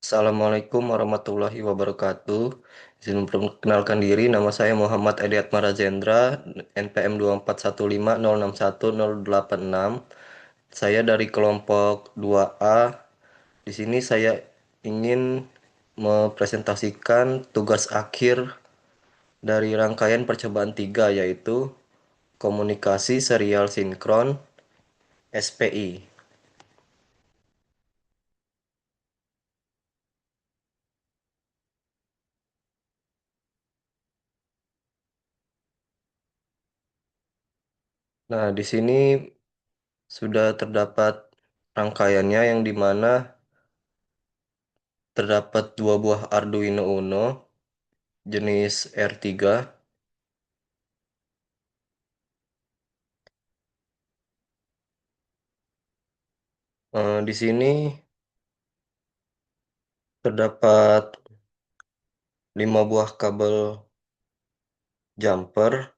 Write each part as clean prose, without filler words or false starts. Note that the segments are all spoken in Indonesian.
Assalamualaikum warahmatullahi wabarakatuh. Izin memperkenalkan diri, nama saya Muhammad Edi Atmarajendra, NPM 24150610086. Saya dari kelompok 2A. Di sini saya ingin mempresentasikan tugas akhir dari rangkaian percobaan 3, yaitu komunikasi serial sinkron SPI. Nah, di sini sudah terdapat rangkaiannya yang dimana terdapat dua buah Arduino Uno jenis R3. Di sini terdapat 5 buah kabel jumper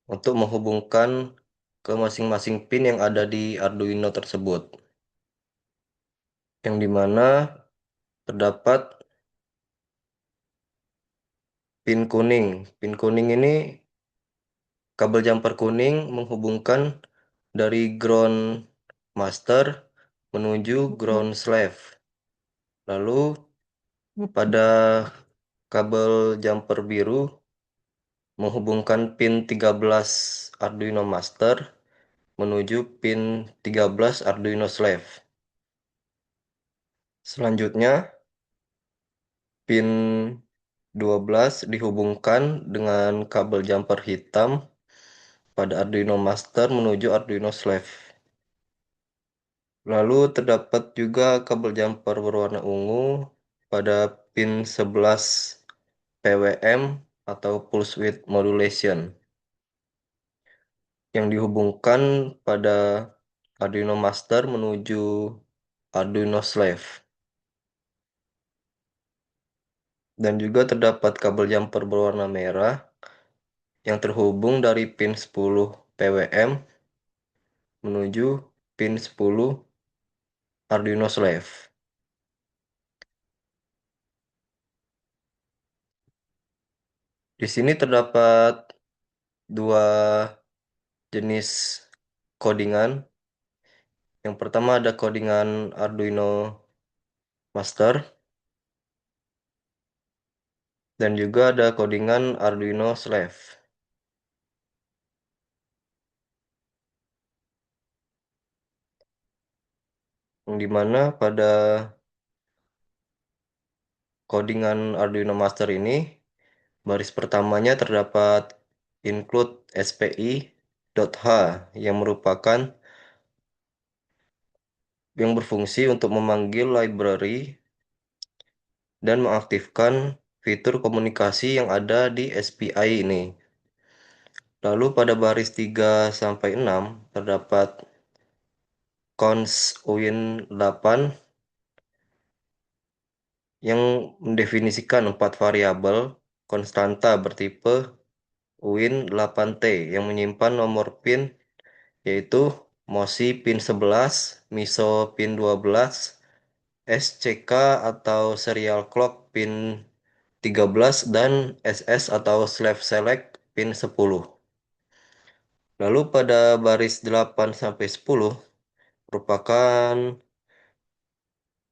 untuk menghubungkan ke masing-masing pin yang ada di Arduino tersebut. Yang dimana terdapat pin kuning. Pin kuning ini, kabel jumper kuning menghubungkan dari ground master menuju ground slave. Lalu pada kabel jumper biru menghubungkan pin 13 Arduino Master menuju pin 13 Arduino Slave. Selanjutnya, pin 12 dihubungkan dengan kabel jumper hitam pada Arduino Master menuju Arduino Slave. Lalu terdapat juga kabel jumper berwarna ungu pada pin 11 PWM atau Pulse Width Modulation yang dihubungkan pada Arduino Master menuju Arduino Slave. Dan juga terdapat kabel jumper berwarna merah yang terhubung dari pin 10 PWM menuju pin 10 Arduino Slave. Di sini terdapat dua jenis codingan. Yang pertama ada codingan Arduino Master dan juga ada codingan Arduino Slave. Yang dimana pada codingan Arduino Master ini, baris pertamanya terdapat include SPI.h yang merupakan yang berfungsi untuk memanggil library dan mengaktifkan fitur komunikasi yang ada di SPI ini. Lalu pada baris 3 sampai 6 terdapat cons win 8 yang mendefinisikan 4 variabel konstanta bertipe win 8T yang menyimpan nomor pin, yaitu MOSI pin 11, MISO pin 12, SCK atau serial clock pin 13, dan SS atau slave select pin 10. Lalu pada baris 8 sampai 10 merupakan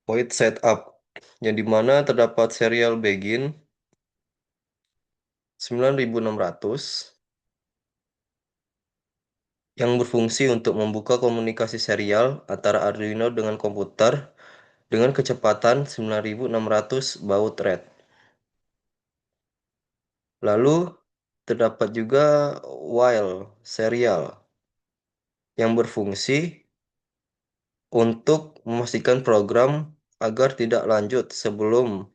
void setup yang dimana terdapat serial begin 9600 yang berfungsi untuk membuka komunikasi serial antara Arduino dengan komputer dengan kecepatan 9600 baud rate. Lalu terdapat juga while serial yang berfungsi untuk memastikan program agar tidak lanjut sebelum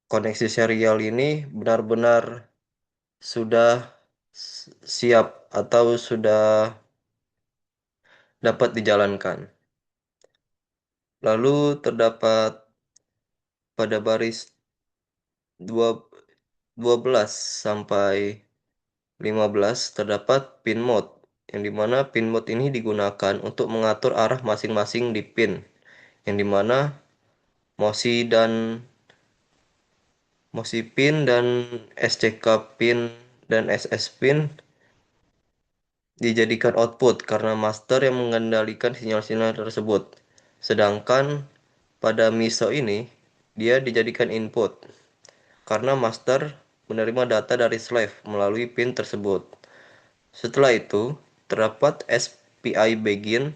koneksi serial ini benar-benar sudah siap atau sudah dapat dijalankan. Lalu terdapat pada baris 12 sampai 15 terdapat pin mode, yang dimana pin mode ini digunakan untuk mengatur arah masing-masing di pin, yang dimana MOSI dan MOSI pin dan SCK pin dan SS pin dijadikan output karena master yang mengendalikan sinyal-sinyal tersebut. Sedangkan pada MISO ini, dia dijadikan input karena master menerima data dari slave melalui pin tersebut. Setelah itu, terdapat SPI begin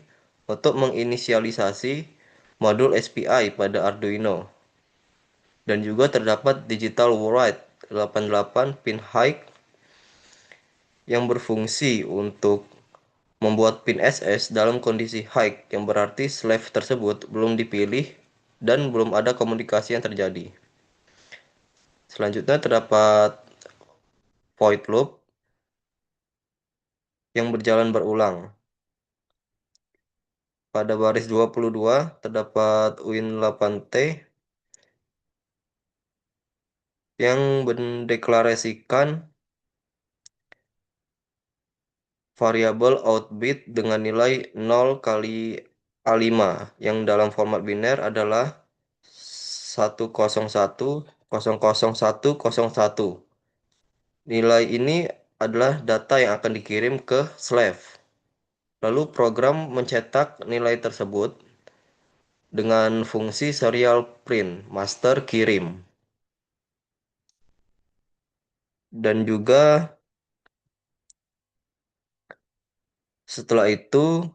untuk menginisialisasi modul SPI pada Arduino. Dan juga terdapat digital write 88 pin high yang berfungsi untuk membuat pin SS dalam kondisi high yang berarti slave tersebut belum dipilih dan belum ada komunikasi yang terjadi. Selanjutnya terdapat void loop yang berjalan berulang. Pada baris 22 terdapat win8t yang mendeklarasikan variabel outbit dengan nilai 0 kali A5 yang dalam format biner adalah 101000101. Nilai ini adalah data yang akan dikirim ke slave. Lalu program mencetak nilai tersebut dengan fungsi serial print master kirim. Dan juga setelah itu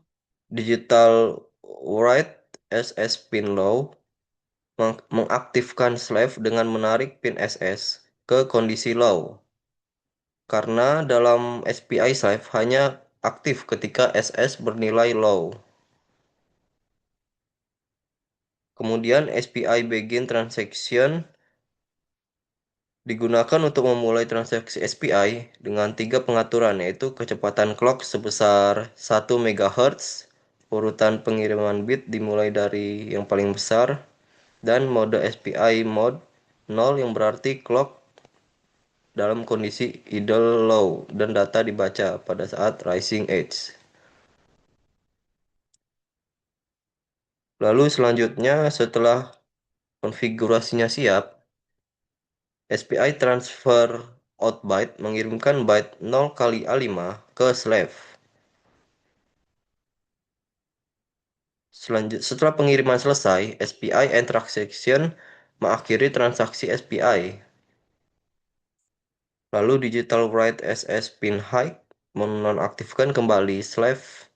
digital write SS pin low mengaktifkan slave dengan menarik pin SS ke kondisi low. Karena dalam SPI slave hanya aktif ketika SS bernilai low. Kemudian SPI begin transaction digunakan untuk memulai transaksi SPI dengan tiga pengaturan, yaitu kecepatan clock sebesar 1 MHz, urutan pengiriman bit dimulai dari yang paling besar, dan mode SPI mode 0 yang berarti clock dalam kondisi idle low dan data dibaca pada saat rising edge. Lalu selanjutnya setelah konfigurasinya siap, SPI transfer out byte mengirimkan byte 0 kali A5 ke slave. Setelah pengiriman selesai, SPI end transaction mengakhiri transaksi SPI. Lalu digital write SS pin high menonaktifkan kembali slave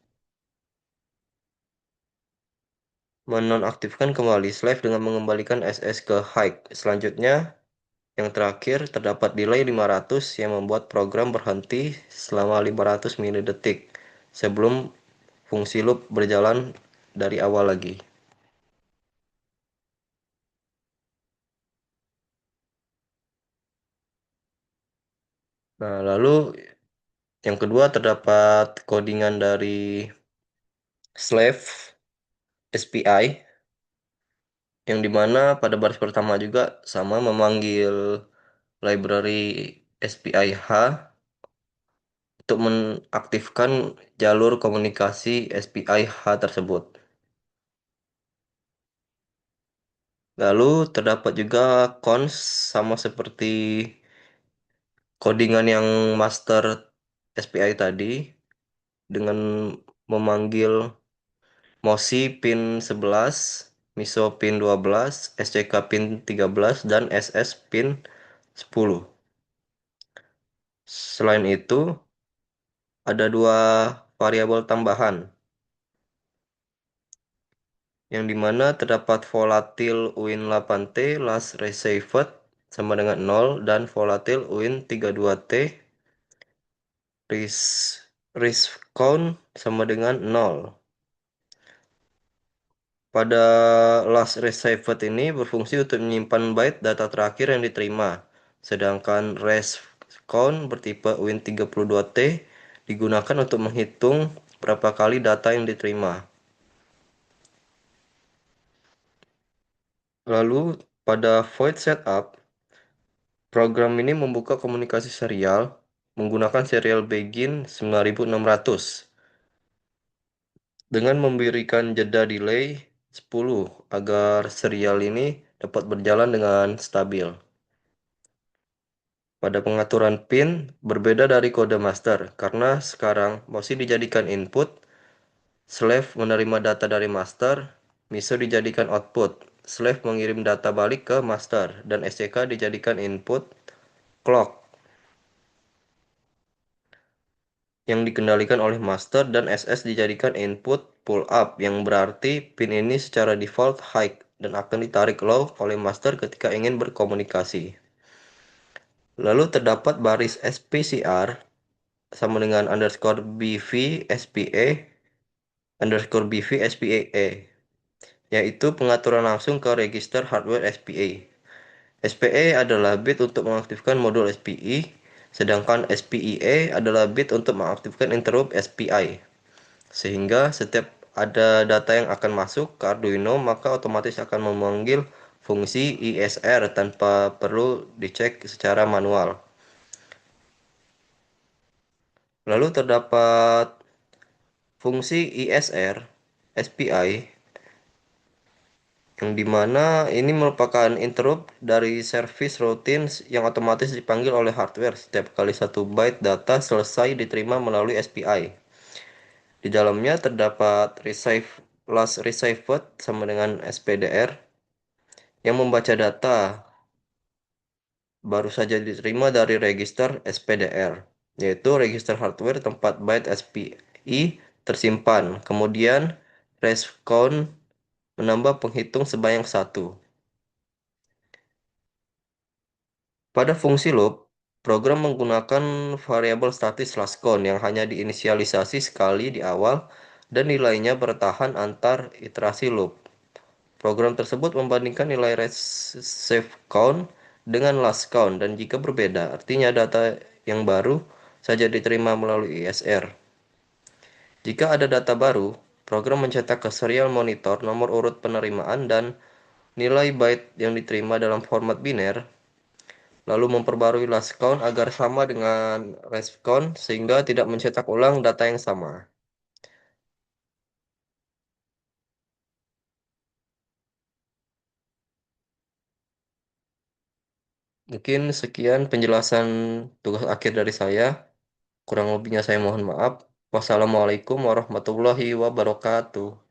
dengan mengembalikan SS ke high. Selanjutnya, yang terakhir terdapat delay 500 yang membuat program berhenti selama 500 milidetik sebelum fungsi loop berjalan dari awal lagi. Nah, lalu yang kedua terdapat codingan dari slave SPI yang dimana pada baris pertama juga sama memanggil library SPI-H untuk mengaktifkan jalur komunikasi SPI-H tersebut. Lalu terdapat juga cons sama seperti codingan yang master SPI tadi dengan memanggil MOSI pin 11, MISO pin 12, SCK pin 13, dan SS pin 10. Selain itu, ada dua variabel tambahan, yang dimana terdapat volatil win8t last received sama dengan 0 dan volatil win32t risk count sama dengan 0. Pada last received ini berfungsi untuk menyimpan byte data terakhir yang diterima, sedangkan res count bertipe win32t digunakan untuk menghitung berapa kali data yang diterima. Lalu pada void setup, program ini membuka komunikasi serial menggunakan serial begin 9600 dengan memberikan jeda delay 10 agar serial ini dapat berjalan dengan stabil. Pada pengaturan pin berbeda dari kode master karena sekarang MOSI dijadikan input, slave menerima data dari master, MISO dijadikan output, slave mengirim data balik ke master, dan SCK dijadikan input, clock yang dikendalikan oleh master, dan SS dijadikan input pull up yang berarti pin ini secara default high dan akan ditarik low oleh master ketika ingin berkomunikasi. Lalu terdapat baris SPCR sama dengan underscore BV SPA underscore BV SPA, yaitu pengaturan langsung ke register hardware SPA. SPA adalah bit untuk mengaktifkan modul SPI, sedangkan SPIA adalah bit untuk mengaktifkan interrupt SPI. Sehingga setiap ada data yang akan masuk ke Arduino, maka otomatis akan memanggil fungsi ISR tanpa perlu dicek secara manual. Lalu terdapat fungsi ISR, SPI, yang dimana ini merupakan interrupt dari service routines yang otomatis dipanggil oleh hardware setiap kali 1 byte data selesai diterima melalui SPI. Di dalamnya terdapat last received sama dengan SPDR yang membaca data baru saja diterima dari register SPDR, yaitu register hardware tempat byte SPI tersimpan. Kemudian rescount menambah penghitung sebanyak 1. Pada fungsi loop, program menggunakan variabel statis _count yang hanya diinisialisasi sekali di awal dan nilainya bertahan antar iterasi loop. Program tersebut membandingkan nilai receive count dengan last count, dan jika berbeda, artinya data yang baru saja diterima melalui ISR. Jika ada data baru, program mencetak ke serial monitor nomor urut penerimaan dan nilai byte yang diterima dalam format biner, lalu memperbarui last count agar sama dengan receive count sehingga tidak mencetak ulang data yang sama. Mungkin sekian penjelasan tugas akhir dari saya. Kurang lebihnya saya mohon maaf. Wassalamualaikum warahmatullahi wabarakatuh.